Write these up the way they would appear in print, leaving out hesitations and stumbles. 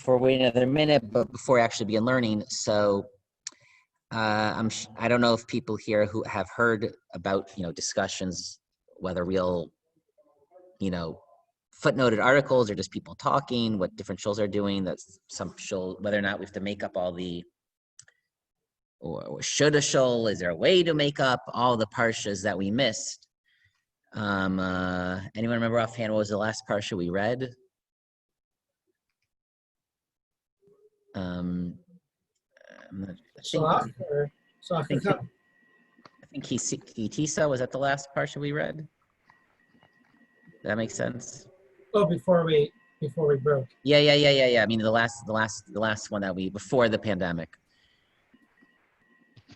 before waiting another minute, but before we actually begin learning. So I don't know if people here who have heard about, discussions, whether real, footnoted articles or just people talking, what different shows are doing, that's some show, whether or not we have to make up all the, or should a show, is there a way to make up all the parshas that we missed? Anyone remember offhand what was the last parsha we read? I think Kitisa, was that the last parsha we read? Does that make sense? Oh, before we broke. Yeah. I mean, the last one that we, before the pandemic.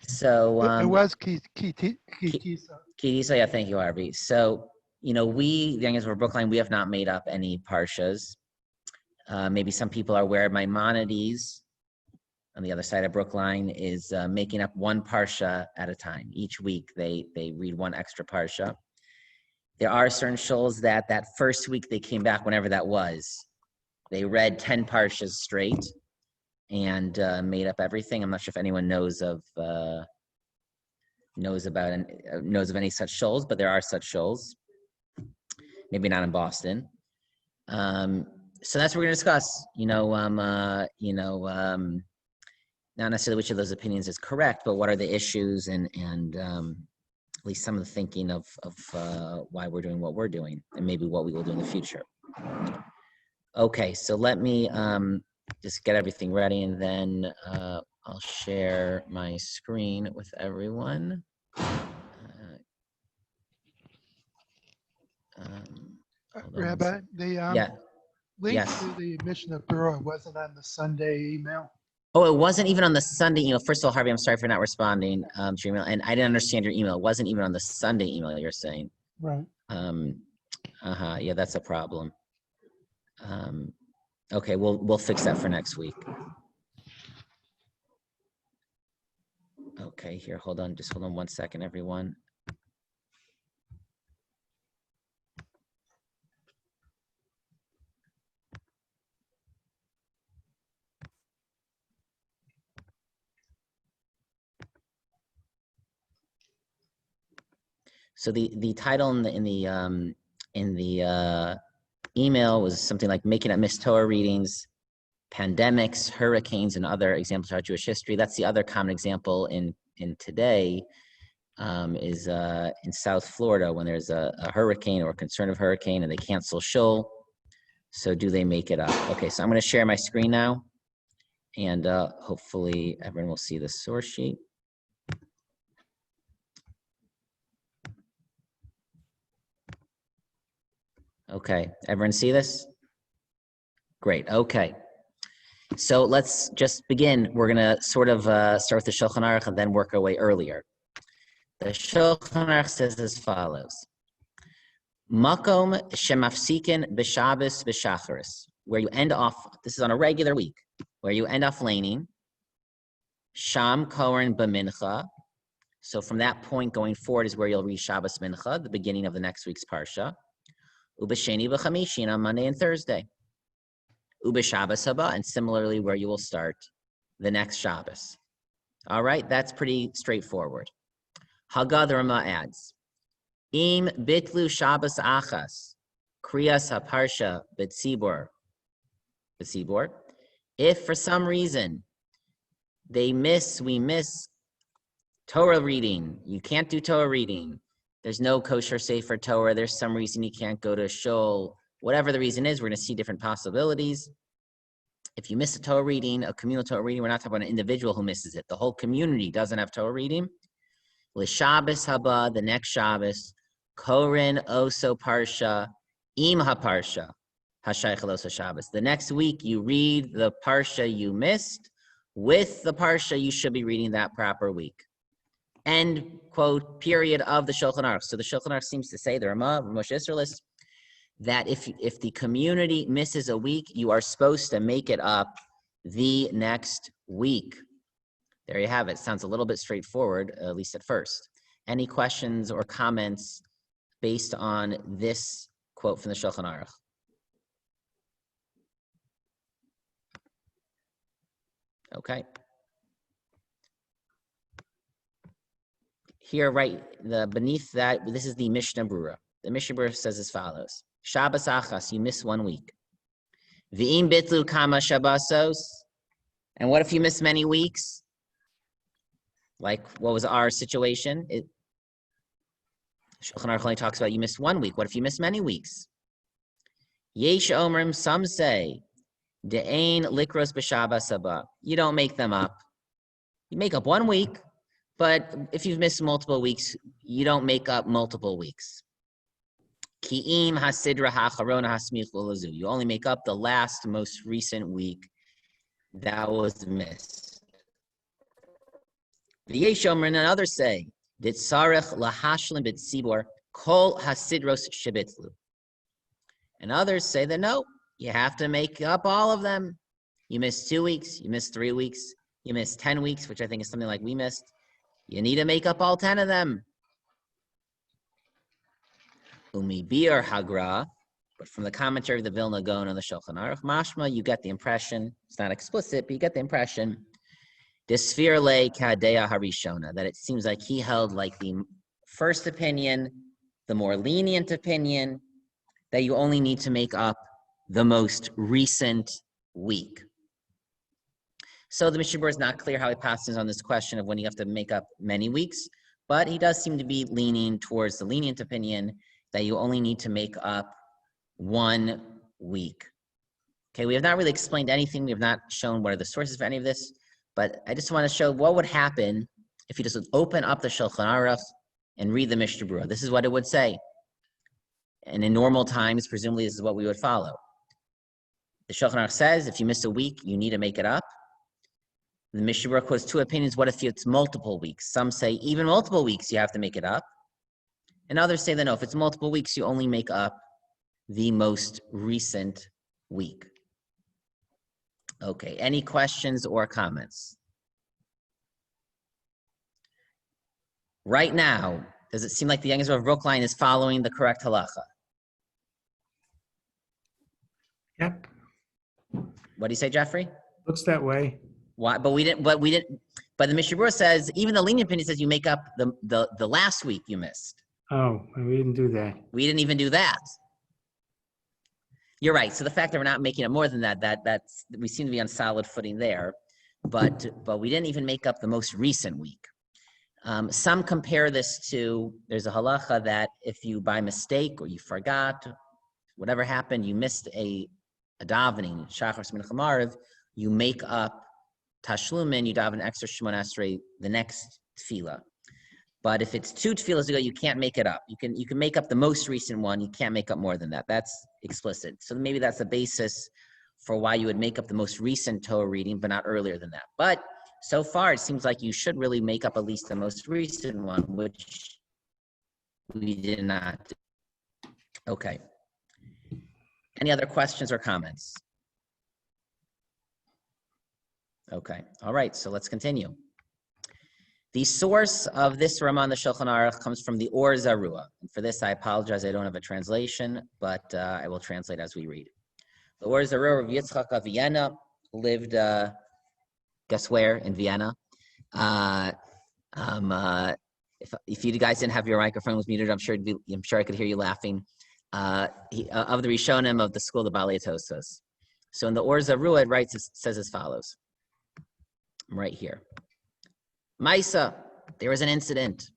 So it was Kitisa. Kitisa, yeah, thank you, Arby. So, we, the young of Brookline, we have not made up any parshas. Maybe some people are aware Maimonides on the other side of Brookline is making up one parsha at a time. Each week they read one extra parsha. There are certain shuls that first week they came back, whenever that was, they read 10 parshas straight and made up everything. I'm not sure if anyone knows of any such shuls, but there are such shuls. Maybe not in Boston. So that's what we're going to discuss. Not necessarily which of those opinions is correct, but what are the issues and at least some of the thinking of why we're doing what we're doing and maybe what we will do in the future. Okay, so let me just get everything ready and then I'll share my screen with everyone. Rabbi, the link yes. to the admission of Torah wasn't on the Sunday email. Oh, it wasn't even on the Sunday email. First of all, Harvey, I'm sorry for not responding to your email. And I didn't understand your email. It wasn't even on the Sunday email you're saying. Right. Yeah, that's a problem. Okay, we'll fix that for next week. Okay, here, hold on 1 second, everyone. So the title in the email was something like "Making Up Missed Torah Readings, Pandemics, Hurricanes, and Other Examples of Jewish History." That's the other common example in today is in South Florida when there's a hurricane or a concern of hurricane and they cancel shul. So do they make it up? Okay, so I'm going to share my screen now, and hopefully everyone will see the source sheet. Okay, everyone see this? Great, okay. So let's just begin. We're gonna sort of start with the Shulchan Aruch and then work our way earlier. The Shulchan Aruch says as follows. Makom shemafsikin b'Shabbos b'Shacharis, where you end off, this is on a regular week, where you end off laning, Sham Koren b'Mincha. So from that point going forward is where you'll read Shabbos Mincha, the beginning of the next week's Parsha. Ubesheni v'chamishin on Monday and Thursday. Ubeshabbos haba, and similarly where you will start the next Shabbos. All right, that's pretty straightforward. Haggah, the Rama adds, Im bitlu Shabbos achas, kriyas haparsha betzibor. If for some reason we miss Torah reading, you can't do Torah reading, there's no kosher sefer Torah, there's some reason you can't go to shul, whatever the reason is, we're going to see different possibilities. If you miss a Torah reading, a communal Torah reading, we're not talking about an individual who misses it. The whole community doesn't have Torah reading. L'Shabbos haba, the next Shabbos, Koren oso parsha, im haparsha, hashayich oso Shabbos. The next week you read the parsha you missed with the parsha you should be reading that proper week. End quote, period of the Shulchan Aruch. So the Shulchan Aruch seems to say, the Rama, Moshe Israelis, that if the community misses a week, you are supposed to make it up the next week. There you have it. Sounds a little bit straightforward, at least at first. Any questions or comments based on this quote from the Shulchan Aruch? Okay. Here, right, beneath that, this is the Mishnah Brura. The Mishnah Brura says as follows: Shabbos achas, you miss 1 week. V'im bitlu kama shabbosos. And what if you miss many weeks? Like what was our situation? Shulchan Aruch only talks about you missed 1 week. What if you miss many weeks? Yesh omrim, some say, de'ain likros b'Shabbos haba. You don't make them up. You make up 1 week, but if you've missed multiple weeks, you don't make up multiple weeks. Ki'im hasidra ha'acharona hasmich l'lazu. You only make up the last, most recent week that was missed. V'yesh omrim, and others say, that sarech lahashlim b'tzibor kol hasidros shebitlu. And others say that no, you have to make up all of them. You missed 2 weeks, you missed 3 weeks, you missed 10 weeks, which I think is something like we missed. You need to make up all 10 of them. Umi bir hagra, but from the commentary of the Vilna Gaon on the Shulchan Aruch, mashma, you get the impression, it's not explicit, but you get the impression, Desfir le kadeya harishona, that it seems like he held like the first opinion, the more lenient opinion, that you only need to make up the most recent week. So the Mishnah Berurah is not clear how he passes on this question of when you have to make up many weeks, but he does seem to be leaning towards the lenient opinion that you only need to make up 1 week. Okay, we have not really explained anything. We have not shown what are the sources for any of this, but I just want to show what would happen if you just open up the Shulchan Aruch and read the Mishnah Berurah. This is what it would say. And in normal times, presumably this is what we would follow. The Shulchan Aruch says, if you miss a week, you need to make it up. The Mishnah Berurah quotes 2 opinions. What if it's multiple weeks? Some say even multiple weeks, you have to make it up. And others say that no, if it's multiple weeks, you only make up the most recent week. Okay, any questions or comments? Right now, does it seem like the youngest of Brookline is following the correct halacha? Yep, What do you say, Jeffrey? looks that way. Why? But the Mishnah Berurah says, even the lenient opinion says you make up the last week you missed. Oh, we didn't do that. We didn't even do that. You're right. So the fact that we're not making it more than that's we seem to be on solid footing there, but we didn't even make up the most recent week. Some compare this to, there's a halacha that if you by mistake or you forgot, whatever happened, you missed a davening, Shachar Mincha Mariv, you make up Tashlumin, you daven extra Shemon Esrei the next tefillah. But if it's 2 tefillahs ago, you can't make it up. You can make up the most recent one. You can't make up more than that. That's explicit. So maybe that's the basis for why you would make up the most recent Torah reading, but not earlier than that. But so far, it seems like you should really make up at least the most recent one, which we did not do. Okay. Any other questions or comments? Okay. All right. So let's continue. The source of this Ramah on the Shulchan Aruch comes from the Or Zarua. And for this, I apologize, I don't have a translation, but I will translate as we read. The Or Zarua of Yitzchak of Vienna lived, guess where? In Vienna. If you guys didn't have your microphone was muted, I'm sure I could hear you laughing. Of the Rishonim of the school of the Balei Tosfos. So in the Or Zarua, it says as follows. I'm right here. Maisa, there was an incident.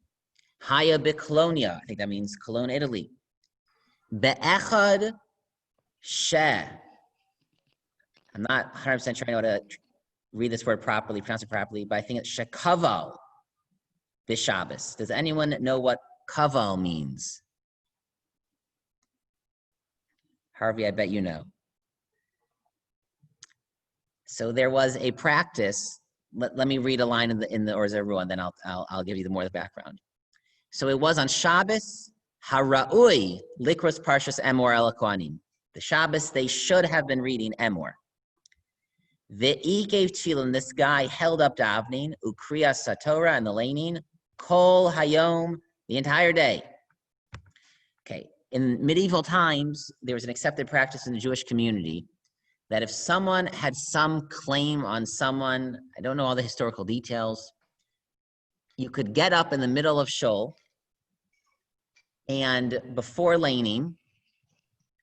Haya Bicolonia, I think that means Cologne, Italy. Be'echad she. I'm not 100% sure I know how to read this word properly, pronounce it properly, but I think it's shekaval b'Shabbos. Does anyone know what kaval means? Harvey, I bet you know. So there was a practice. Let me read a line in the Or Zarua, and then I'll give you more of the background. So it was on Shabbos, Hara'ui Likros Parshas Emor El Kohanim. The Shabbos they should have been reading Emor. Ve'i gave tefillin. This guy held up davening, Ukriya Satorah and the laning, Kol Hayom the entire day. Okay. In medieval times, there was an accepted practice in the Jewish community that if someone had some claim on someone, I don't know all the historical details, you could get up in the middle of shul and before laning,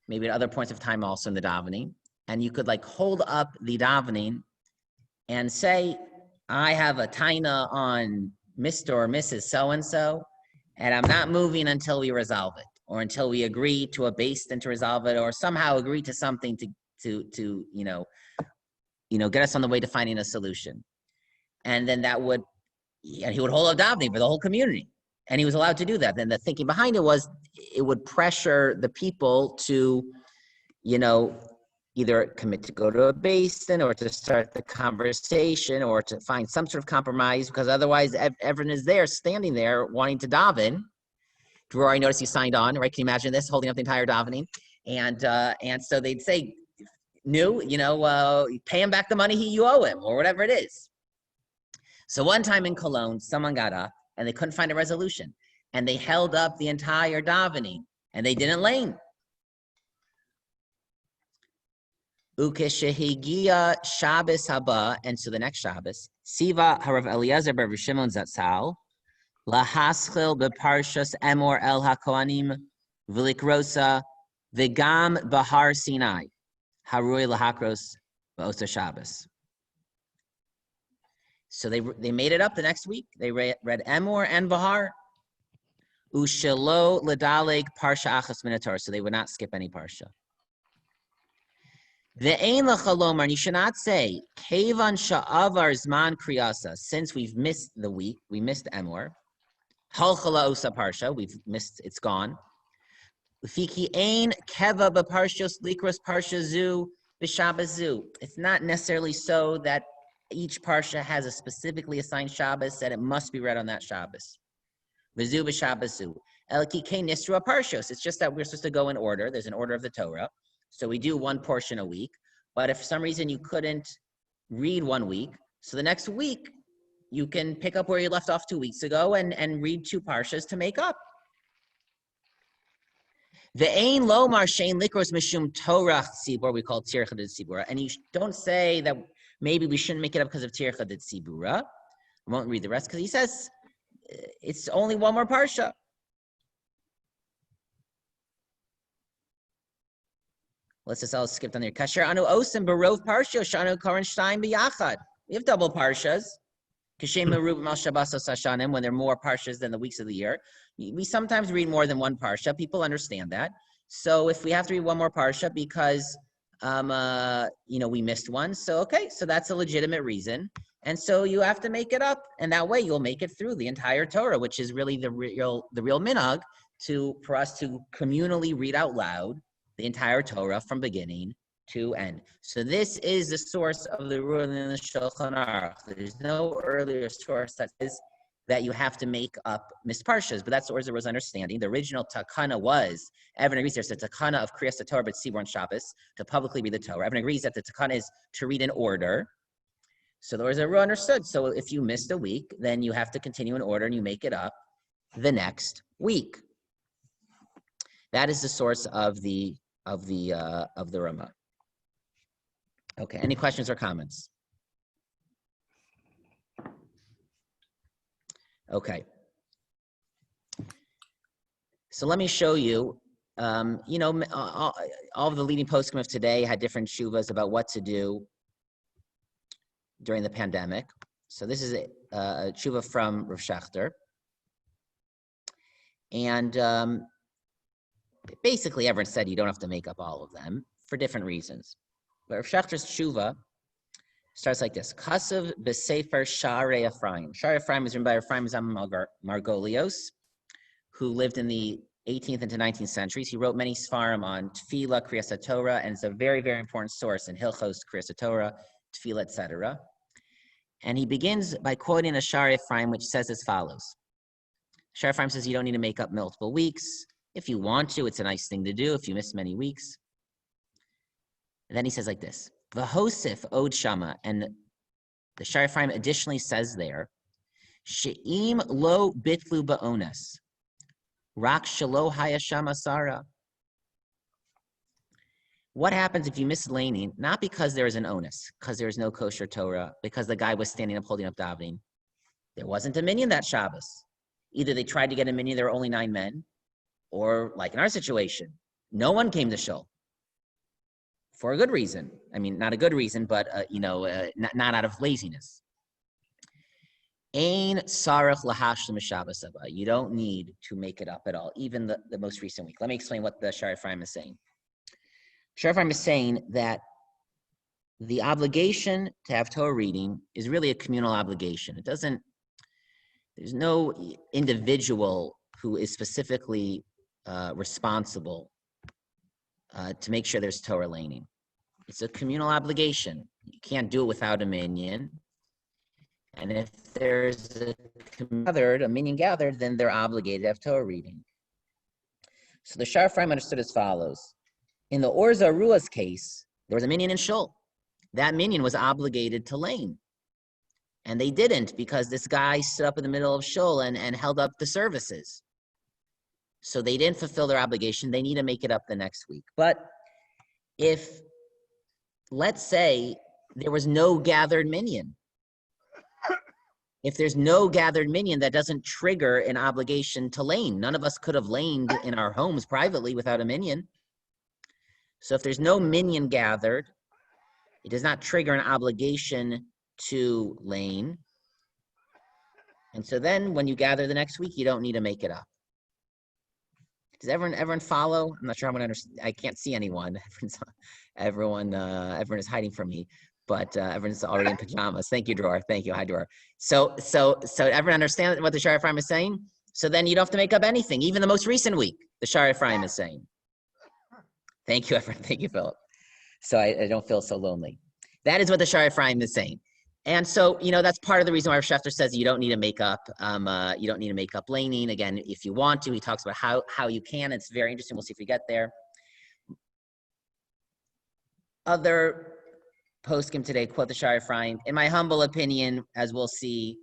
maybe at other points of time also in the davening, and you could like hold up the davening and say, I have a taina on Mr. or Mrs. So-and-so, and I'm not moving until we resolve it, or until we agree to a beis din to resolve it, or somehow agree to something to get us on the way to finding a solution. And then he would hold up davening for the whole community. And he was allowed to do that. Then the thinking behind it was it would pressure the people to, either commit to go to a beis din or to start the conversation or to find some sort of compromise, because otherwise everyone is there, standing there, wanting to daven. Drew, I noticed you signed on, right? Can you imagine this, holding up the entire davening? And so they'd say, pay him back the money you owe him, or whatever it is. So one time in Cologne, someone got up and they couldn't find a resolution. And they held up the entire davening and they didn't lane. Ukeshehigia Shabbos haba, and so the next Shabbos, Siva harav Eliezer bar Rav Shimon Zatzal, lahaschil beparshas emor el hakohanim v'likrosa v'gam bahar Sinai, harui lahakros ba'osa Shabbos. So they made it up the next week. They read Emor and Bahar. Ushelo ledaleg parsha achas min haTorah. So they would not skip any parsha. Ve'ein lachalomar, and you should not say kevan sha'avar zman kriyasa. Since we've missed the week, we missed Emor. Halchala osa parsha, we've missed, it's gone. Ufiki ein keva b'parshos likros parsha zu b'shabbos zu. It's not necessarily so that each parsha has a specifically assigned Shabbos that it must be read on that Shabbos. V'zu b'Shabbos zu. El kikei nisru parshos. It's just that we're supposed to go in order. There's an order of the Torah. So we do one portion a week. But if for some reason you couldn't read 1 week, so the next week you can pick up where you left off 2 weeks ago and read 2 parshas to make up. Ve'ein lomar shein likros mishum Torah tzibur, we call tir chadid tzibura. And you don't say that maybe we shouldn't make it up because of tir chadid tzibura. I won't read the rest because he says it's only one more parsha. Let's just all skip down there. Kasher anu osim barov parsha shanu karan shtayim biyachad. We have double parshas. Kashem merub mal shabbos hashanim, when there are more parshas than the weeks of the year. We sometimes read more than one parsha. People understand that. So if we have to read one more parsha because we missed one, so okay, so that's a legitimate reason. And so you have to make it up, and that way you'll make it through the entire Torah, which is really the real minhag for us to communally read out loud the entire Torah from beginning to end. So this is the source of the ruling in the Shulchan Aruch. There's no earlier source that says that you have to make up missed parshas, but that's the was understanding. The original takana was, Evan agrees there's a takana of Kriyas Torah but Tzibur on Shabbos to publicly read the Torah. Evan agrees that the takana is to read in order. So the Orzer understood. So if you missed a week, then you have to continue in order and you make it up the next week. That is the source of the Ramah. Okay, any questions or comments? Okay. So let me show you, all of the leading poskim of today had different shuvas about what to do during the pandemic. So this is a tshuva from Rav Schachter. And basically everyone said you don't have to make up all of them for different reasons. But Rav Schachter's tshuva starts like this. Kasav b'sefer Sha'arei Ephraim. Sha'arei Ephraim is written by Ephraim Zalman Margolios, who lived in the 18th into 19th centuries. He wrote many svarim on Tefillah, Kriyas Torah, and it's a very, very important source in Hilchos, Kriyas Torah, Tefillah, etc. And he begins by quoting a Sha'arei Ephraim, which says as follows. Sha'arei Ephraim says you don't need to make up multiple weeks. If you want to, it's a nice thing to do if you miss many weeks. And then he says like this. V'hosif od shama, and the Sha'arei Ephraim additionally says there, she'im lo bitlu ba'onas, rak shelo haya shama sara. What happens if you miss laning, not because there is an onus, because there is no kosher Torah, because the guy was standing up holding up davening? There wasn't a minyan that Shabbos. Either they tried to get a minyan, there were only 9 men, or like in our situation, no one came to shul for a good reason. I mean, not a good reason, but not out of laziness. Ein sarach lahashlim Shabbos haba. You don't need to make it up at all, even the most recent week. Let me explain what the Shari Ephraim is saying. Shari Ephraim is saying that the obligation to have Torah reading is really a communal obligation. There's no individual who is specifically responsible to make sure there's Torah laning. It's a communal obligation. You can't do it without a minyan. And if there's a minyan gathered, then they're obligated to have Torah reading. So the Shari Ephraim understood as follows. In the Or Zarua's case, there was a minyan in shul. That minyan was obligated to lane. And they didn't, because this guy stood up in the middle of shul and held up the services. So they didn't fulfill their obligation. They need to make it up the next week. But if, let's say, there was no gathered minyan, if there's no gathered minyan, that doesn't trigger an obligation to lane. None of us could have laned in our homes privately without a minyan. So if there's no minyan gathered, it does not trigger an obligation to lane. And so then when you gather the next week, you don't need to make it up. Does everyone follow? I'm not sure I'm going to understand. I can't see anyone. Everyone is hiding from me, but everyone's already in pajamas. Thank you, Dror. Thank you. Hi, Dror. So everyone understand what the Shari Ephraim is saying? So then you don't have to make up anything, even the most recent week, the Shari Ephraim is saying. Thank you, everyone. Thank you, Philip. So I don't feel so lonely. That is what the Shari Ephraim is saying. And so, that's part of the reason why Rav Shefter says you don't need to make up, laning. Again, if you want to, he talks about how you can. It's very interesting. We'll see if we get there. Other poskim today quote the Shari Ephraim. In my humble opinion, as we'll see,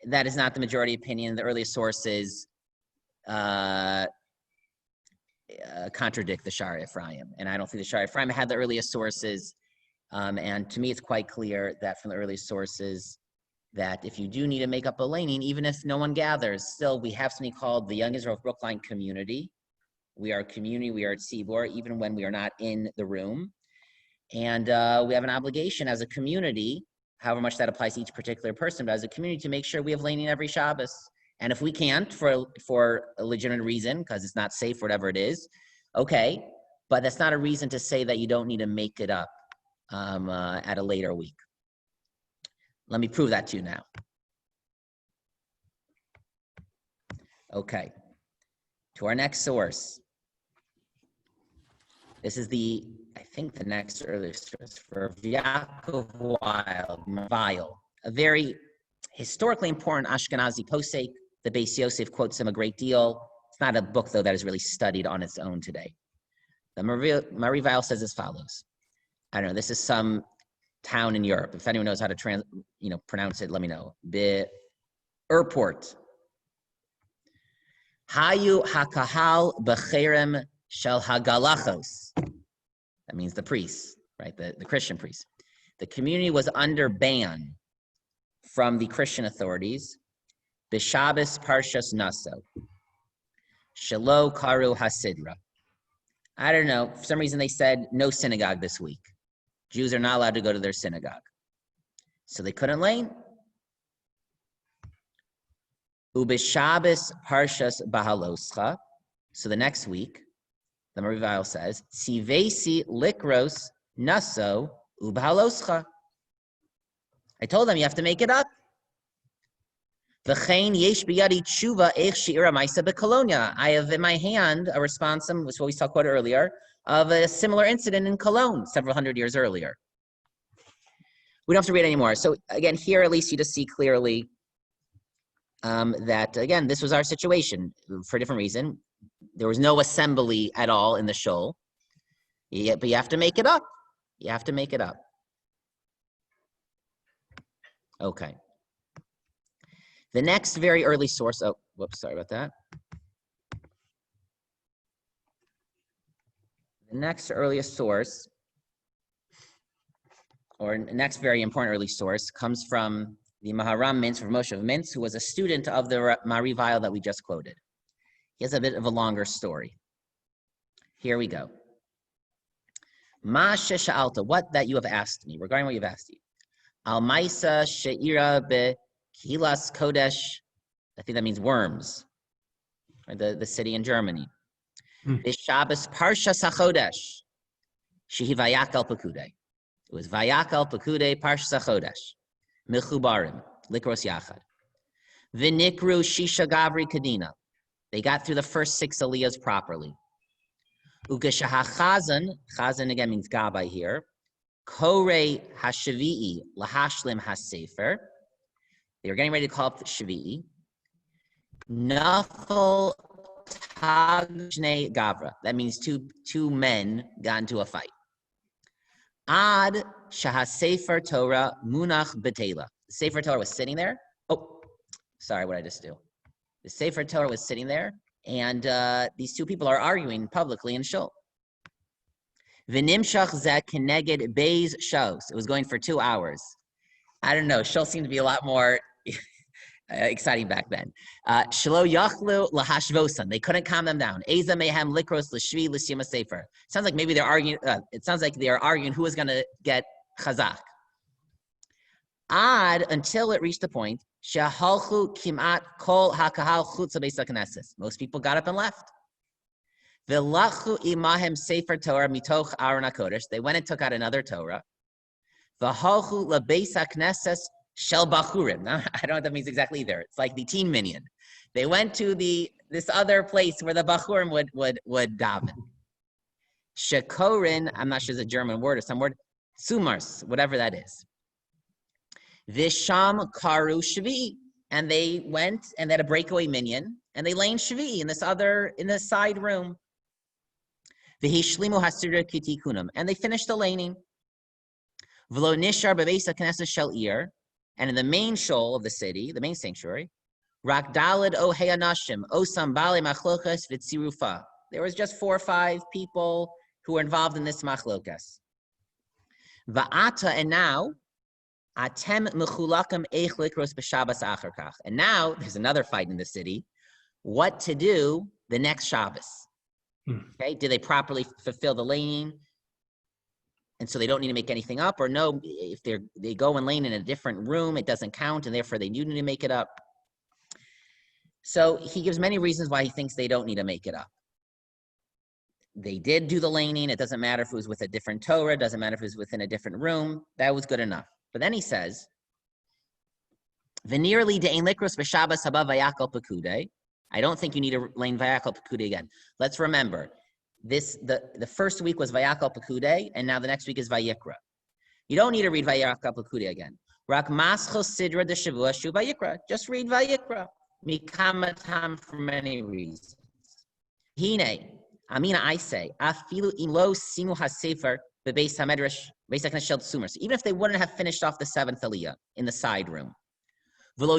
that is not the majority opinion. The earliest sources contradict the Shari Ephraim. And I don't think the Shari Ephraim had the earliest sources. And to me, it's quite clear that from the earliest sources that if you do need to make up a laning, even if no one gathers, still we have something called the Young Israel of Brookline community. We are a community, we are at Tzibor, even when we are not in the room. And we have an obligation as a community, however much that applies to each particular person, but as a community to make sure we have laning every Shabbos. And if we can't for a legitimate reason, because it's not safe, whatever it is, okay, but that's not a reason to say that you don't need to make it up at a later week. Let me prove that to you now. Okay, to our next source. This is I think the next earliest source for Yaakov Weil, a very historically important Ashkenazi posek. The Beis Yosef quotes him a great deal. It's not a book, though, that is really studied on its own today. The Marie Weil says as follows. I don't know, this is some town in Europe. If anyone knows how to pronounce it, let me know. Airport. Hayu hakahal becherem shel hagalachos. That means the priests, right? The Christian priests. The community was under ban from the Christian authorities. B'Shabbos Parshas Naso. Shelo Karu Hasidra. I don't know. For some reason, they said no synagogue this week. Jews are not allowed to go to their synagogue. So they couldn't lane. Ubishabis Parshas Bahaloscha. So the next week, the Marie Weil says, Tzivesi Likros Naso Ubahaloscha. I told them you have to make it up. V'chein yesh biyadi tshuva eich she'ira ma'isa b'Cologne. I have in my hand a response, which is what we talked about earlier, of a similar incident in Cologne several hundred years earlier. We don't have to read anymore. So again, here at least you just see clearly that, again, this was our situation for a different reason. There was no assembly at all in the shul, but you have to make it up. You have to make it up. Okay. The next very early source, sorry about that. The next earliest source, or next very important early source, comes from the Maharam Mintz, from Moshe of Mintz, who was a student of the Marivail that we just quoted. He has a bit of a longer story. Here we go. Ma shesha'alta, what that you have asked me, regarding what you've asked me. Al Maisa she'ira be Kilas Kodesh, I think that means worms, or the city in Germany. Shabbos Parsha Sachodesh, Shehi Vayak al Pekudei. It was Vayak al Pekudei Parsha Sachodesh, Mechubarim, Likros Yachad. V'nikru Shisha Gavri Kadina. They got through the first 6 aliyahs properly. Ugeshaha Chazan, Chazan again means Gabai here. Kore Hashavi'i Lahashlim Hasefer. They were getting ready to call up the Shavi'i. Nafal Tagjne Gavra. That means two men got into a fight. Ad Shah Sefer Torah Munach Betela. The Sefer Torah was sitting there. Oh, sorry, what did I just do? The Sefer Torah was sitting there, and these two people are arguing publicly in shul. V'nimshach zeh keneged beis shows. It was going for 2 hours. I don't know. Shul seemed to be a lot more exciting back then. Shelo yachlu lahashvosan. They couldn't calm them down. Eza mehem likros l'shvi l'shima sefer. Sounds like maybe they're arguing. It sounds like they are arguing who is going to get chazak. Ad until it reached the point. Shehalchu kimat kol hakahal chutza beis hakneses. Most people got up and left. V'lachu imahem sefer Torah mitoch Aron HaKodesh. They went and took out another Torah. V'halchu lebeis hakneses shel bachurim. Now, I don't know what that means exactly either. It's like the teen minyan. They went to this other place where the bachurim would daven. Shekorin, I'm not sure it's a German word or some word, sumars, whatever that is. Visham karu shvi, and they went and they had a breakaway minyan, and they lay in shvi in the side room. V'hishlimu hasira kitikunam, and they finished the laning. V'lo nishar bebeis hakneses shel ir, and in the main shul of the city, the main sanctuary, rak dalid o heyanashim osam bale machlokas v'tzirufa. There was just 4 or 5 people who were involved in this machlokas. Va'ata, and now. Atem mechulakam eich likros b'Shabbos achar kach. And now there's another fight in the city. What to do the next Shabbos? Okay, did they properly fulfill the laning, and so they don't need to make anything up, or no? If they go and lane in a different room, it doesn't count, and therefore they do need to make it up. So he gives many reasons why he thinks they don't need to make it up. They did do the laning. It doesn't matter if it was with a different Torah. It doesn't matter if it was within a different room. That was good enough. But then he says, "Venirli de'ein likros b'Shabbos haba vayakal pekudei." I don't think you need to lane vayakal pekudei again. Let's remember, the first week was vayakal pekudei, and now the next week is vayikra. You don't need to read vayakal pekudei again. Rak maschol sidra de shavua shu vayikra. Just read vayikra. Mikamatam for many reasons. Hine, Amina, I say, afilu imlo simu hasefer bebeis hamedrash. So even if they wouldn't have finished off the 7th aliyah in the side room, and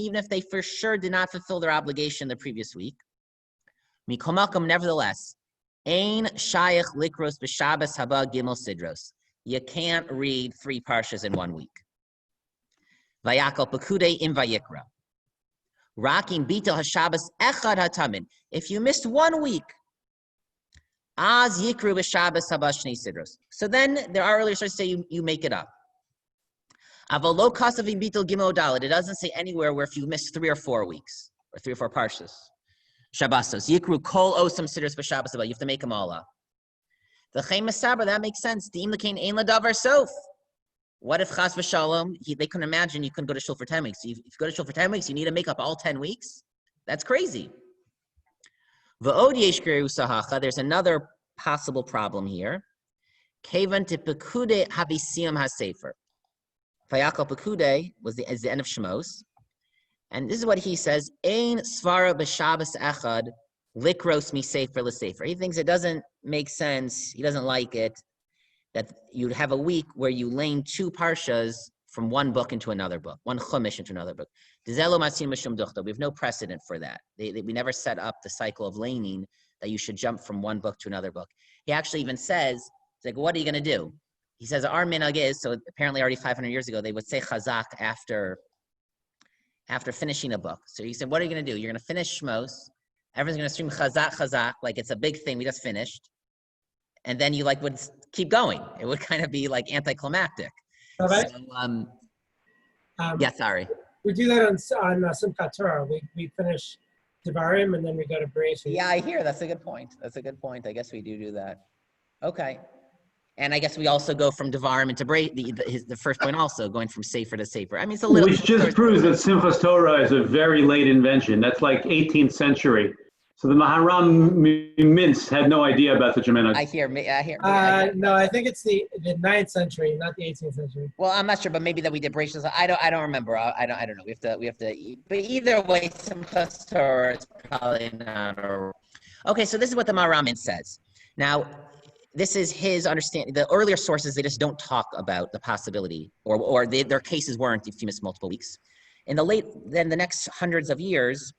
even if they for sure did not fulfill their obligation the previous week, nevertheless, ein shayach likros b'Shabbos haba gimel sidros. You can't read 3 parshas in 1 week. Vayakal pekudei im vayikra. Rakim bitel haShabbos echad hatamin. If you missed 1 week, Az yikru b'Shabbos haba shnei sidros. So then there are earlier sources say you make it up. Avalo kasavim bitel gimel daled. It doesn't say anywhere where if you miss 3 or 4 weeks or 3 or 4 parshas. Shabbosos yikru kol osam sidros b'Shabbos haba. You have to make them all up. The Chaim Masaber, that makes sense. De'im l'kein ein ladavar sof. What if chas v'shalom? They couldn't imagine you couldn't go to shul for 10 weeks. If you go to shul for 10 weeks, you need to make up all 10 weeks. That's crazy. There's another possible problem here. Kevan to pekude havisiam hasefer. Vayakal pekude is the end of Shemos, and this is what he says: Ein svara b'Shabbos echad likros mi sefer l'sefer. He thinks it doesn't make sense. He doesn't like it that you'd have a week where you lane 2 parshas from one book into another book, one chumash into another book. We have no precedent for that. We never set up the cycle of laning that you should jump from one book to another book. He actually even says, it's like, what are you going to do? He says, our minhag is, so apparently already 500 years ago, they would say chazak after finishing a book. So he said, what are you going to do? You're going to finish Shmos. Everyone's going to scream chazak, chazak, like it's a big thing. We just finished. And then you would keep going. It would kind of be like anticlimactic. Rabbi? So, yeah, sorry. We do that on Simchat Torah. We finish Devarim and then we go to Bereshit. Yeah, I hear. That's a good point. I guess we do that. Okay. And I guess we also go from Devarim into the first point also, going from Sefer to Sefer. I mean, it's a little... Which just proves that Simchas Torah is a very late invention. That's like 18th century. So the Maharam Mintz had no idea about such a minhag. I hear. No, I think it's the 9th century, not the 18th century. Well, I'm not sure, but maybe that we did Bereshit. I don't remember. I don't know. We have to. But either way, Simchas Torah is probably not. Okay, so this is what the Maharam Mintz says. Now, this is his understanding. The earlier sources, they just don't talk about the possibility, or their cases weren't if you missed multiple weeks. In then the next hundreds of years,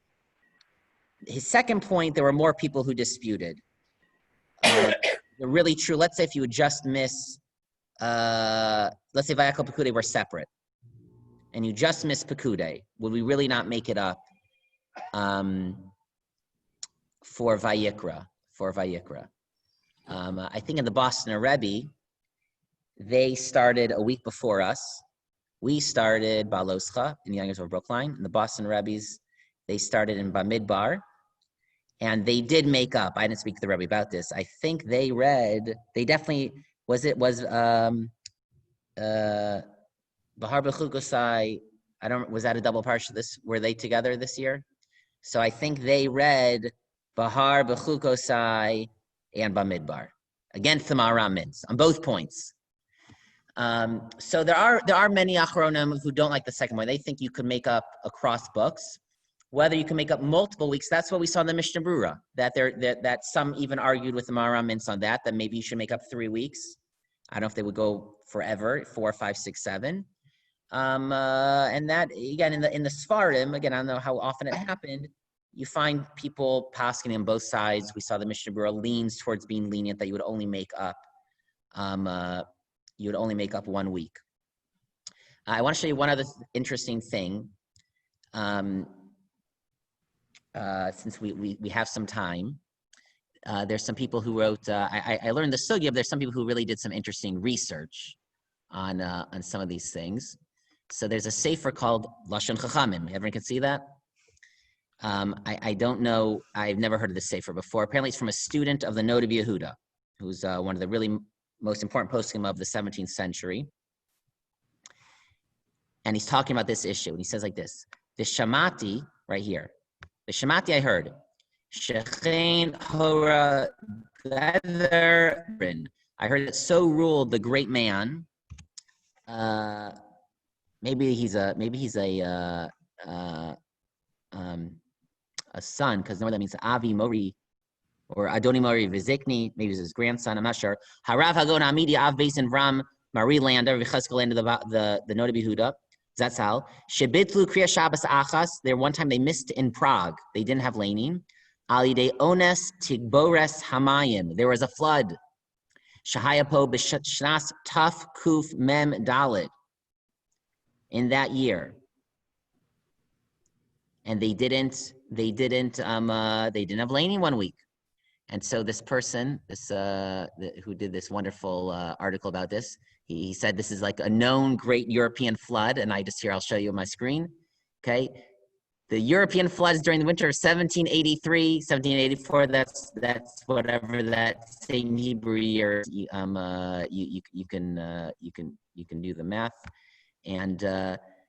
his second point, there were more people who disputed. They're really true. Let's say if you would just miss, let's say Vayakol Pekude were separate, and you just miss Pekude, would we really not make it up for Vayikra? I think in the Boston Rebbe, they started a week before us. We started Baloscha in the Youngers of Brookline. And the Boston Rebbe's, they started in Bamidbar. And they did make up. I didn't speak to the Rebbe about this. I think they definitely, was Bahar Bechukosai, was that a double parsha were they together this year? So I think they read Bahar Bechukosai and Bamidbar against the Maharam Mintz on both points. So there are many Achronim who don't like the second one. They think you could make up across books. Whether you can make up multiple weeks, that's what we saw in the Mishnah Brura, that some even argued with the Maharam Mintz on that maybe you should make up 3 weeks. I don't know if they would go forever, 4, 5, 6, 7. And that, again, in the Sfarim, again, I don't know how often it happened, you find people pasking on both sides. We saw the Mishnah Brura leans towards being lenient, that you would only make up 1 week. I want to show you one other interesting thing. Since we have some time, there's some people who wrote, I learned the sugya, but there's some people who really did some interesting research on some of these things. So there's a sefer called Lashon Chachamim. Everyone can see that? I don't know, I've never heard of this sefer before. Apparently it's from a student of the Noda B'Yehuda, who's one of the really most important poskim of the 17th century. And he's talking about this issue, and he says like this, the Shamati, right here, the Shamati I heard, Shechein Hora Geder. I heard that so ruled the great man. Maybe he's a son, because know what that means. Avi Mori or Adoni Mori Vizikni. Maybe he's his grandson. I'm not sure. Harav Hagon Amidi Av Beis Vram Marie Lander V'Cheskel into the Noda B'Yehuda. Zatzal. Shebitlu Kriya Shabbos Achas. There one time they missed in Prague. They didn't have laning. Alidei Ones Tigbores Hamayim. There was a flood. Shahayapo B'Shnas Taf Kuf Mem Dalit. In that year. And they didn't have laning 1 week. And so this person, who did this wonderful article about this, he said this is like a known great European flood. And I'll show you on my screen. Okay. The European floods during the winter of 1783, 1784, that's whatever that same Hebrew year, you can do the math. And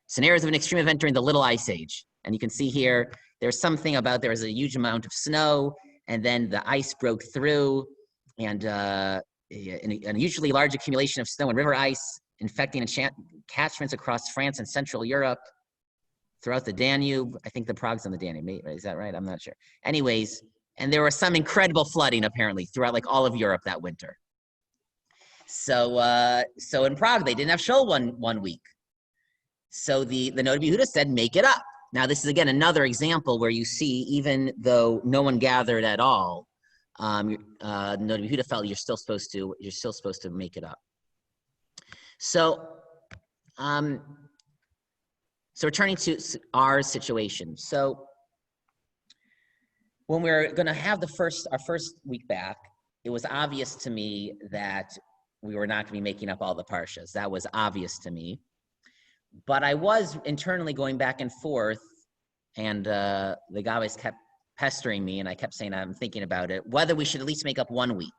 scenarios of an extreme event during the Little Ice Age. And you can see here, there's something about there was a huge amount of snow, and then the ice broke through, and an unusually large accumulation of snow and river ice infecting catchments across France and Central Europe, throughout the Danube. I think the Prague's on the Danube, is that right? I'm not sure. Anyways, and there was some incredible flooding apparently throughout like all of Europe that winter. So in Prague, they didn't have shul one week. So the Noda B'Yehuda said, make it up. Now, this is, again, another example where you see, even though no one gathered at all, Rabbi Yehuda felt you're still supposed to make it up. So, so returning to our situation. So when we were going to have our first week back, it was obvious to me that we were not going to be making up all the parshas. That was obvious to me. But I was internally going back and forth, and the guys kept pestering me, and I kept saying I'm thinking about it, whether we should at least make up 1 week.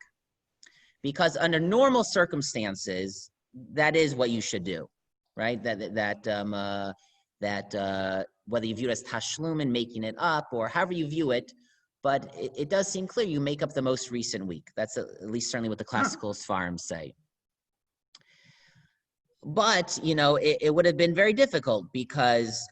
Because under normal circumstances, that is what you should do, right? Whether you view it as tashlum and making it up, or however you view it, but it does seem clear you make up the most recent week. That's at least certainly what the classical Sfarim say. But, it would have been very difficult because,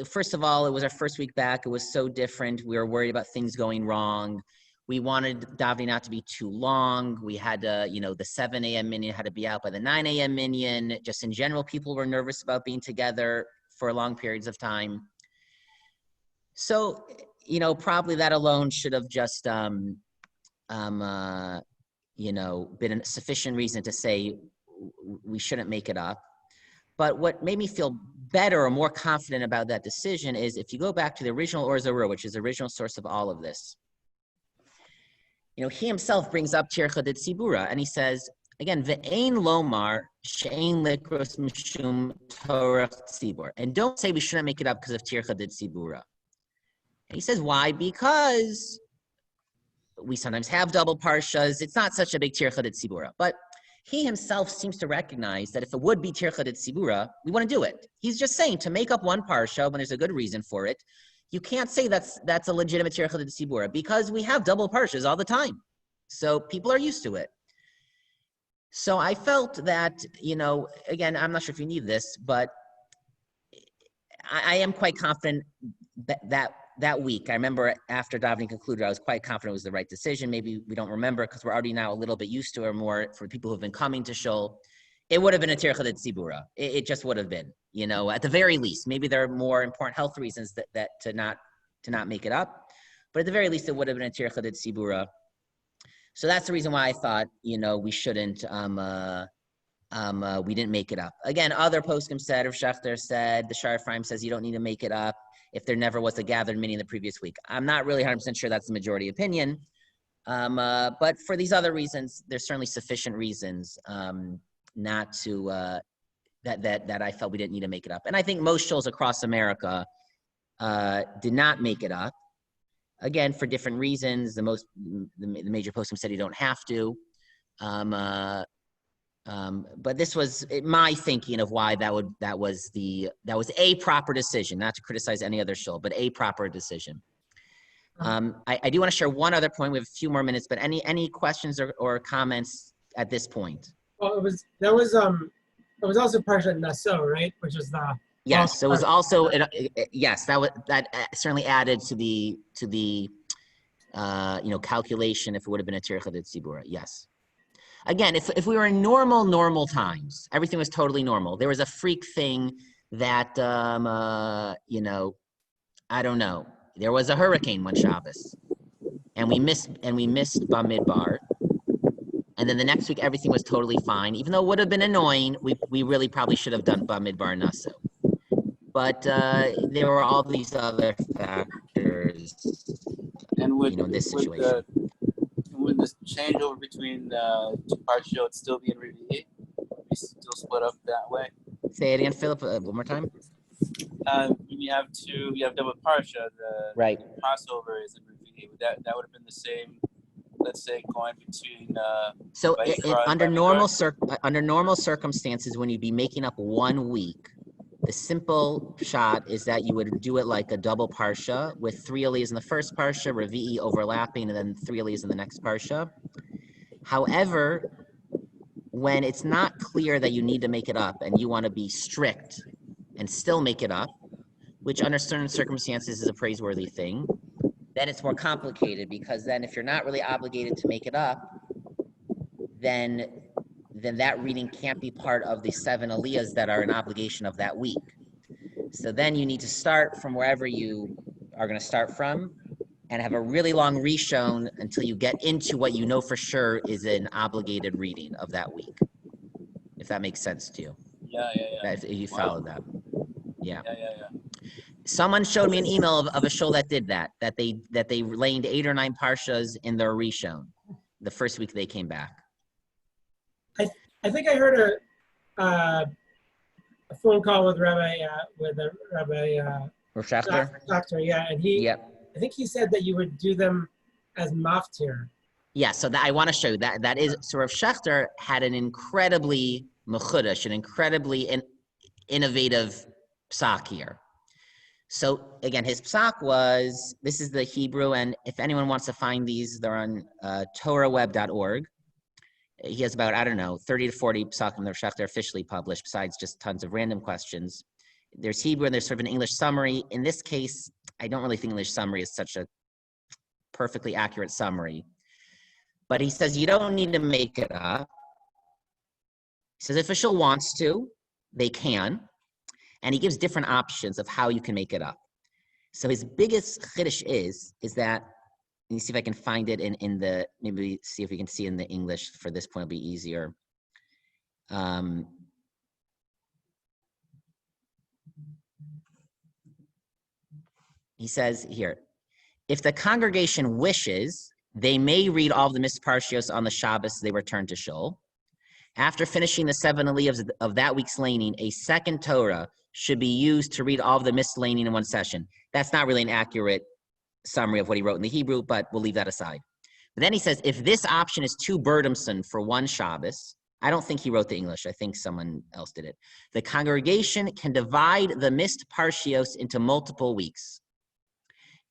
first of all, it was our first week back. It was so different. We were worried about things going wrong. We wanted davening not to be too long. We had to, the 7 a.m. minyan had to be out by the 9 a.m. minyan. Just in general, people were nervous about being together for long periods of time. So, probably that alone should have just, been a sufficient reason to say we shouldn't make it up. But what made me feel better or more confident about that decision is if you go back to the original Or Zarur, which is the original source of all of this, he himself brings up Tircha de Tzibura, and he says, again, Ve'ein lomar she'ein likros mishum Torah tzibur. And don't say we shouldn't make it up because of Tircha de Tzibura. And he says, why? Because we sometimes have double parshas. It's not such a big Tircha de Tzibura. But he himself seems to recognize that if it would be Tircha de Tzibura, we want to do it. He's just saying to make up one parsha when there's a good reason for it, you can't say that's a legitimate Tircha de Tzibura because we have double parshas all the time. So people are used to it. So I felt that, again, I'm not sure if you need this, but I am quite confident that week. I remember after davening concluded, I was quite confident it was the right decision. Maybe we don't remember because we're already now a little bit used to it, or more for people who've been coming to shul. It would have been a Tircha de Tzibura. It just would have been, at the very least. Maybe there are more important health reasons that to not make it up, but at the very least, it would have been a Tircha de Tzibura. So that's the reason why I thought, we shouldn't, we didn't make it up. Again, other poskim said, or Schechter said, the Shar Ephraim says you don't need to make it up if there never was a gathered minyan the previous week. I'm not really 100% sure that's the majority opinion. But for these other reasons, there's certainly sufficient reasons not to, that I felt we didn't need to make it up. And I think most shuls across America did not make it up. Again, for different reasons. The major poskim said you don't have to. But this was my thinking of why that was a proper decision, not to criticize any other shul, but a proper decision. I do want to share one other point. We have a few more minutes, but any questions or comments at this point? Well, it was also Parshat Naso, right? Which is the yes. It was also yes. That certainly added to the calculation if it would have been a Tircha de Tzibura. Yes. Again, if we were in normal times, everything was totally normal. There was a freak thing that I don't know. There was a hurricane one Shabbos, and we missed Bamidbar. And then the next week, everything was totally fine. Even though it would have been annoying, we really probably should have done Bamidbar Naso. But there were all these other factors, and in this situation. Would this changeover between two parshot still be in Revi'i? We still split up that way? Say it again, Philip, one more time. You have double parsha. The right. Passover is in Revi'i. That would have been the same. Let's say going between. So under normal circumstances, when you'd be making up 1 week, the simple shot is that you would do it like a double parsha with 3 aliyahs in the first parsha, Revi'i overlapping, and then 3 aliyahs in the next parsha. However, when it's not clear that you need to make it up and you want to be strict and still make it up, which under certain circumstances is a praiseworthy thing, then it's more complicated, because then if you're not really obligated to make it up, then that reading can't be part of the 7 aliyahs that are an obligation of that week. So then you need to start from wherever you are going to start from, and have a really long reshon until you get into what you know for sure is an obligated reading of that week. If that makes sense to you. Yeah. If you follow that. Yeah. Yeah. Someone showed me an email of a show that did that they laned 8 or 9 parshas in their reshon the first week they came back. I think I heard a phone call with Rabbi Schachter? Doctor, yeah, and I think he said that you would do them as maftir. Yeah, so that I want to show you that is so Rav Schachter had an incredibly mechudash, an incredibly innovative psak here. So again, his psak was, this is the Hebrew, and if anyone wants to find these, they're on torahweb.org. He has about, 30 to 40 psakim that Rav Schachter officially published, besides just tons of random questions. There's Hebrew and there's sort of an English summary. In this case, I don't really think English summary is such a perfectly accurate summary. But he says you don't need to make it up. He says if a shul wants to, they can. And he gives different options of how you can make it up. So his biggest chiddush is that, let me see if I can find it in the, maybe see if we can see in the English for this point, it'll be easier. He says here, if the congregation wishes, they may read all of the missed parshios on the Shabbos they return to shul. After finishing the 7 aliyahs of that week's laning, a second Torah should be used to read all of the missed laning in one session. That's not really an accurate summary of what he wrote in the Hebrew, but we'll leave that aside. But then he says, if this option is too burdensome for one Shabbos, I don't think he wrote the English, I think someone else did it. The congregation can divide the missed parshios into multiple weeks.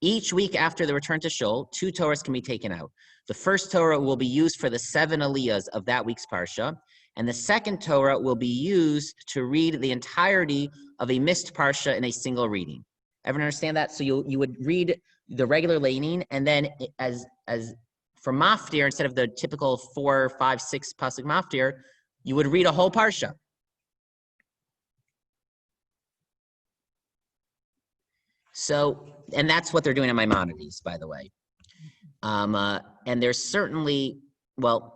Each week after the return to shul, 2 Torahs can be taken out. The first Torah will be used for the 7 aliyahs of that week's parsha, and the second Torah will be used to read the entirety of a missed parsha in a single reading. Everyone understand that? So you would read the regular laning, and then as for maftir, instead of the typical 4, 5, 6 pasuk maftir, you would read a whole parsha. So, and that's what they're doing in Maimonides, by the way. And there's certainly, well,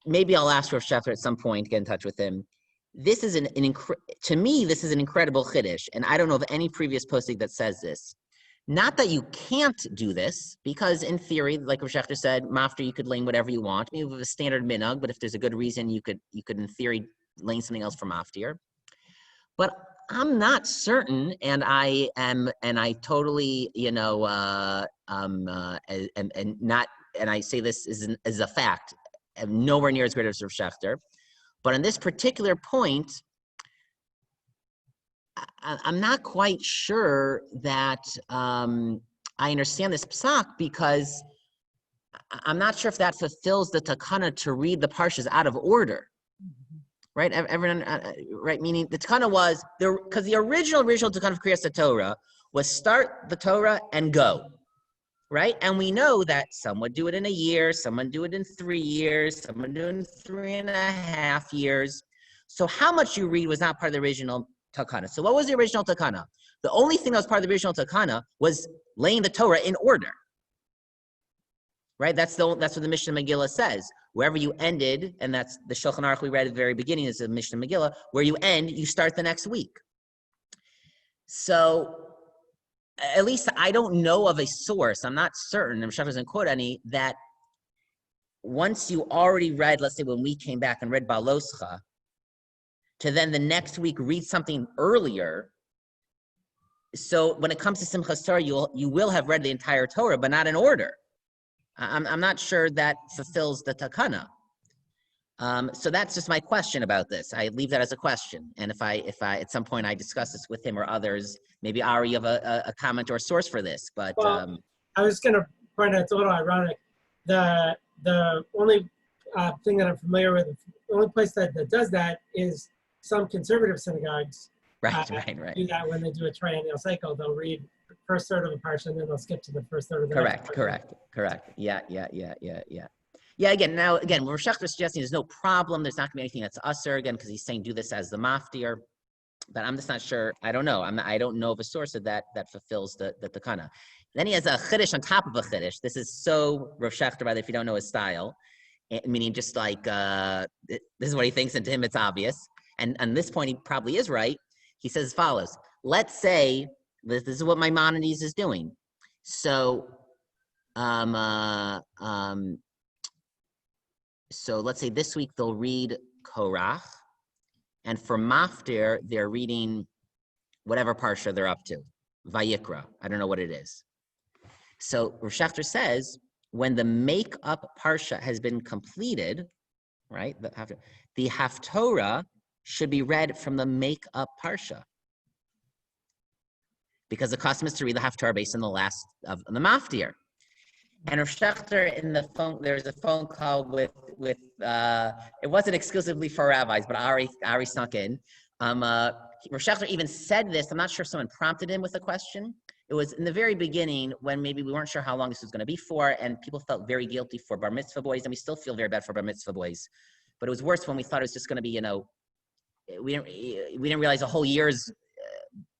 maybe I'll ask Rav Schachter at some point, get in touch with him. This is to me, this is an incredible chiddush, and I don't know of any previous posting that says this. Not that you can't do this, because in theory, like Rav Schachter said, maftir, you could lane whatever you want. Maybe with a standard minhag, but if there's a good reason, you could in theory lane something else for maftir. But I'm not certain, and I totally, and I say this is a fact, I'm nowhere near as great as Rav Schachter, but on this particular point, I'm not quite sure that I understand this psak, because I'm not sure if that fulfills the takana to read the parshas out of order. Right, everyone, right? Meaning the takana was there, because the original takana of Kriyas Torah was start the Torah and go, right? And we know that some would do it in a year, some would do it in 3 years, some would do it in 3.5 years. So how much you read was not part of the original takana. So what was the original takana? The only thing that was part of the original takana was laying the Torah in order. Right, that's what the Mishnah Megillah says. Wherever you ended, and that's the Shulchan Aruch we read at the very beginning is the Mishnah Megillah, where you end, you start the next week. So, at least I don't know of a source, I'm not certain, and Shach doesn't quote any, that once you already read, let's say when we came back and read Baloscha, to then the next week read something earlier. So when it comes to Simchas Torah, you will have read the entire Torah, but not in order. I'm not sure that fulfills the takana. So that's just my question about this. I leave that as a question. And if I at some point I discuss this with him or others, maybe Ari, you have a comment or a source for this. But well, I was going to point out, it's a little ironic. The only thing that I'm familiar with, the only place that does that is some conservative synagogues. Right. Do that when they do a triennial cycle. They'll read the first third of the parsha and then they'll skip to the first third of the correct. Yeah. Again, what Rav Schachter is suggesting, there's no problem. There's not going to be anything that's usher, again, because he's saying do this as the maftir. but I'm just not sure. I don't know. I don't know of a source of that fulfills the takana. Then he has a chiddush on top of a chiddush. This is so Rav Shechter, by the way, if you don't know his style, meaning just like this is what he thinks, and to him it's obvious. And on this point, he probably is right. He says as follows: let's say this is what Maimonides is doing. So, so let's say this week they'll read Korach, and for Maftir they're reading whatever parsha they're up to, Vayikra. I don't know what it is. So Rav Shechter says when the make-up parsha has been completed, right? The Haftorah should be read from the make-up parsha, because the custom is to read the Haftorah based on the last of the Maftir. And Rav Shechter in the phone, there's a phone call with it wasn't exclusively for rabbis, but Ari snuck in. Rav Shechter even said this. I'm not sure if someone prompted him with a question. It was in the very beginning when maybe we weren't sure how long this was going to be for, and people felt very guilty for bar mitzvah boys, and we still feel very bad for bar mitzvah boys. But it was worse when we thought it was just going to be, we didn't realize a whole year's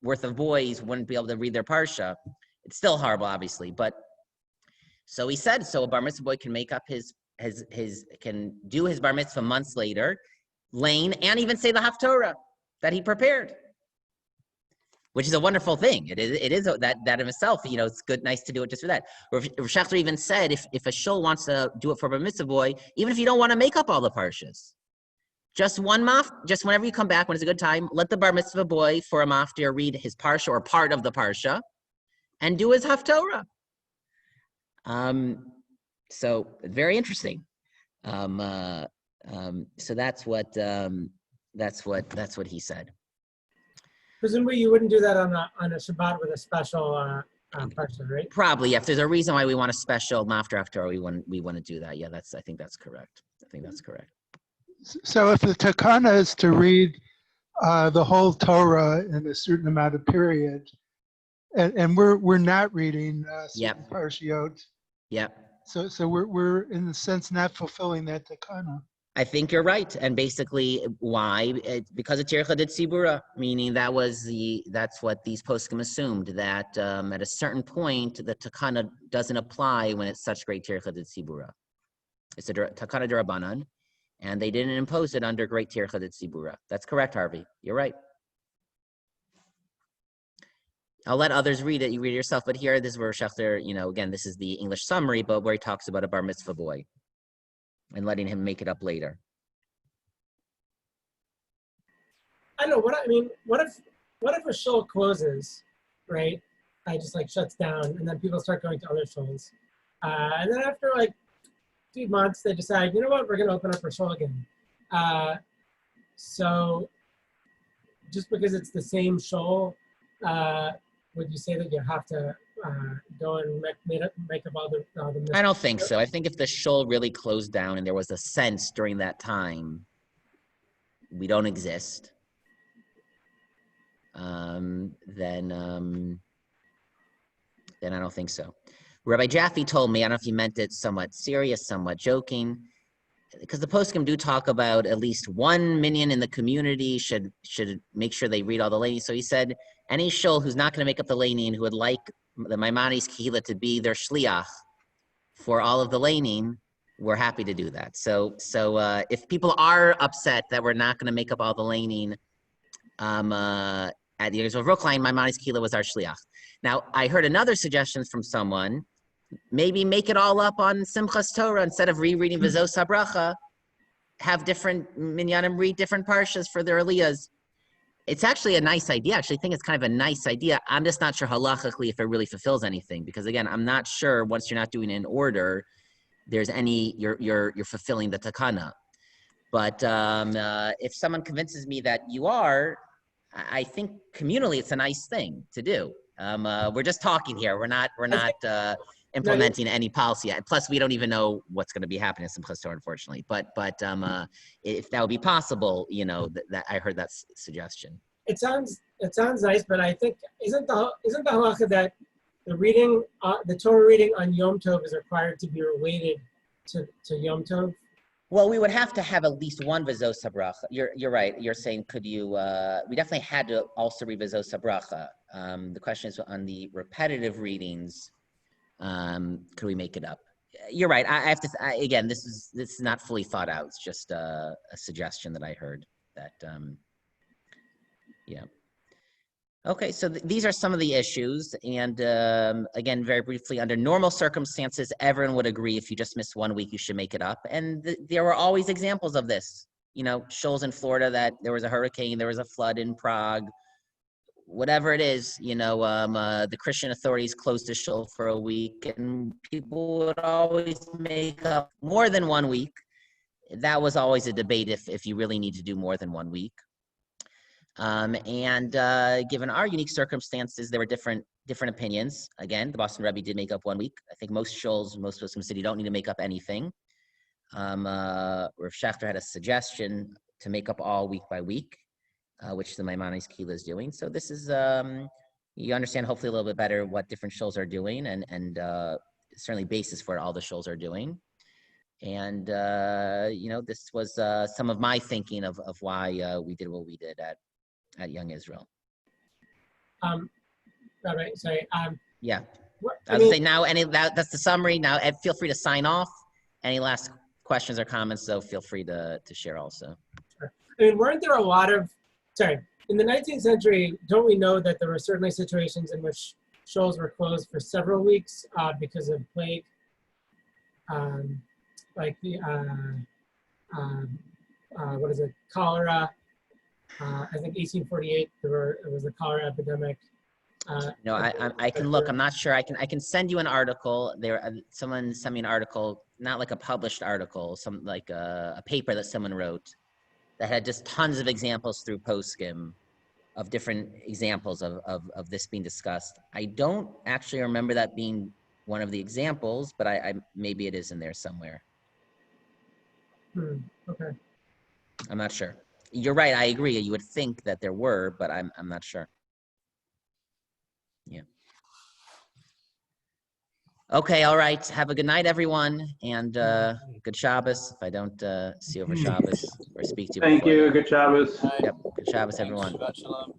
worth of boys wouldn't be able to read their parsha. It's still horrible, obviously, but so he said, so a bar mitzvah boy can make up can do his bar mitzvah months later, lane, and even say the Haftorah that he prepared, which is a wonderful thing. It is that in itself, it's good, nice to do it just for that. Rav Shechter even said, if a shul wants to do it for a bar mitzvah boy, even if you don't want to make up all the parshas, just whenever you come back, when it's a good time, let the bar mitzvah boy for a maftir read his parsha or part of the parsha and do his Haftorah. So very interesting. So that's what he said. Presumably you wouldn't do that on a Shabbat with a special parsha, right? Probably, if there's a reason why we want a special maftir after we want to do that. Yeah, I think that's correct. So if the takana is to read the whole Torah in a certain amount of period, and we're not reading certain parshiot. Yep. So we're in a sense not fulfilling that takana. I think you're right, and basically why? Because it's Tircha de Tzibura, meaning that's what these poskim assumed, that at a certain point the takana doesn't apply when it's such great Tircha de Tzibura. It's a takana d'Rabbanan, and they didn't impose it under great Tircha de Tzibura. That's correct, Harvey. You're right. I'll let others read it. You read it yourself, but here, this is where Shechter, again, this is the English summary, but where he talks about a bar mitzvah boy and letting him make it up later. I know what if a shul closes, right? I just shuts down, and then people start going to other shuls, and then after 2 months they decide, you know what, we're going to open up our shul again. So just because it's the same shul, would you say that you have to go and make up all the I don't think so. I think if the shul really closed down and there was a sense during that time we don't exist, then I don't think so. Rabbi Jaffe told me, I don't know if he meant it somewhat serious, somewhat joking, because the poskim do talk about at least one minyan in the community should make sure they read all the laning. So he said, any shul who's not going to make up the laning, who would like the Maimonides Kehila to be their shliach for all of the laning, we're happy to do that. So if people are upset that we're not going to make up all the laning at the University of Brookline, Maimonides Kehila was our shliach. Now, I heard another suggestion from someone, maybe make it all up on Simchas Torah instead of rereading V'zos HaBracha, have different minyanim read different parshas for their aliyahs. It's actually a nice idea. I actually think it's kind of a nice idea. I'm just not sure halachically if it really fulfills anything, because again, I'm not sure once you're not doing it in order, there's any, you're fulfilling the takana. But if someone convinces me that you are, I think communally it's a nice thing to do. We're just talking here. We're not implementing any policy yet. Plus, we don't even know what's going to be happening in Simchas Torah, unfortunately. But if that would be possible, that I heard that suggestion. It sounds nice, but I think isn't the halacha that the Torah reading on Yom Tov is required to be related to Yom Tov, Well, we would have to have at least one Vizos Bracha. You're right. You're saying, could you, we definitely had to also read Vizos Bracha. The question is on the repetitive readings, could we make it up? You're right. I have to, again, this is not fully thought out. It's just a suggestion that I heard that, yeah. Okay, so these are some of the issues. And again, very briefly, under normal circumstances, everyone would agree if you just missed 1 week, you should make it up. And there were always examples of this. You know, shoals in Florida that there was a hurricane, there was a flood in Prague, whatever it is, you know, the Christian authorities closed the shul for a week and people would always make up more than 1 week. That was always a debate if you really need to do more than 1 week. Given our unique circumstances, there were different opinions. Again, the Boston Rebbe did make up 1 week. I think most shuls, most Muslim city don't need to make up anything. Rav Schachter had a suggestion to make up all week by week, which the Maimonides Kila is doing. So this is, you understand hopefully a little bit better what different shuls are doing and certainly basis for all the shuls are doing. And, you know, this was some of my thinking of why we did what we did at Young Israel. Rabbi, sorry. Yeah. I mean, say now, that's the summary. Now, Ed, feel free to sign off. Any last questions or comments, though, feel free to share also. Sure. I mean, weren't there a lot of, in the 19th century, don't we know that there were certainly situations in which shuls were closed for several weeks because of plague? Like the, what is it, cholera. I think 1848, it was a cholera epidemic. No, I can look. I'm not sure. I can send you an article. Someone sent me an article, not like a published article, some like a paper that someone wrote that had just tons of examples through Poskim of different examples of this being discussed. I don't actually remember that being one of the examples, but I maybe it is in there somewhere. Okay. I'm not sure. You're right. I agree. You would think that there were, but I'm not sure. Yeah. Okay. All right. Have a good night, everyone, and good Shabbos. If I don't see you over Shabbos or speak to you. Thank you. Good Shabbos. Yep. Good Shabbos, everyone. Shabbat shalom.